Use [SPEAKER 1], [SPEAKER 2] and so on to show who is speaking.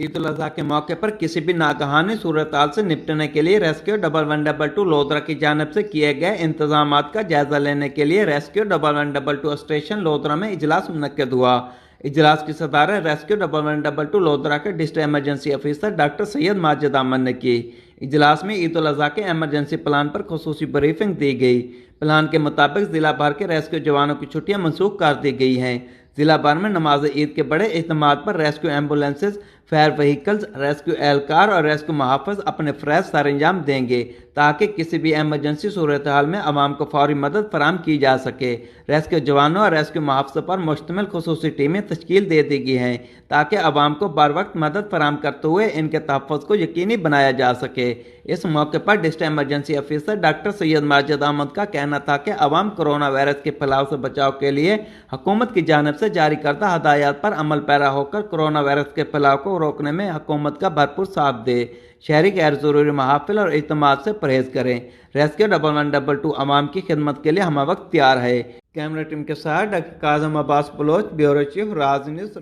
[SPEAKER 1] ईद उल अजहा के मौके पर किसी भी नागहानी सूरत-हाल से निपटने के लिए रेस्क्यू 1112 लोधरा की जानिब से किए गए इंतजामात का जायजा लेने के लिए रेस्क्यू 1112 स्टेशन लोधरा में इजलास मुनक्किद हुआ। इजलास की सदारत रेस्क्यू 1112 लोधरा के district emergency officer doctor Syed Majid Ahmed ने की। इजलास में ईद उल अजहा के इमरजेंसी प्लान पर खुसूसी ब्रीफिंग दी गई। प्लान के मुताबिक जिला भर के रेस्क्यू जवानों की छुट्टियां मनसूख कर दी गई हैं। जिला भर में नमाज ईद के बड़े इज्तिमात पर rescue ambulances, fire vehicles, rescue एहलकार और रेस्क्यू महाफिज अपने फ़रज़ सर अंजाम देंगे ताकि किसी भी एमरजेंसी सूरत हाल में आवाम को फौरी मदद फराहम की जा सके। रेस्क्यू जवानों और रेस्क्यू महाफिज पर मुश्तमिल खुसूसी टीमें तश्कील दे दी गई हैं ताकि आवाम को बर वक्त मदद फराहम करते हुए इनके तहफ़्फ़ुज़ को यकीनी बनाया जा सके। इस मौके पर district emergency officer doctor Syed Majid Ahmed का कहना था कि आवाम कोरोना वायरस के फैलाव से बचाव के लिए हुकूमत की जानिब से जारी करदा हदायत पर अमल पैरा होकर कोरोना वायरस के फैलाव को रोकने में हुकूमत का भरपूर साथ दे। शहरी गैर ज़रूरी महाफिल और इज्तिमात से परहेज करें। रेस्क्यू 1112 आवाम की खिदमत के लिए हम वक्त तैयार है। कैमरा टीम के साथ doctor Kazim Abbas Baloch, bureau chief, Raj news.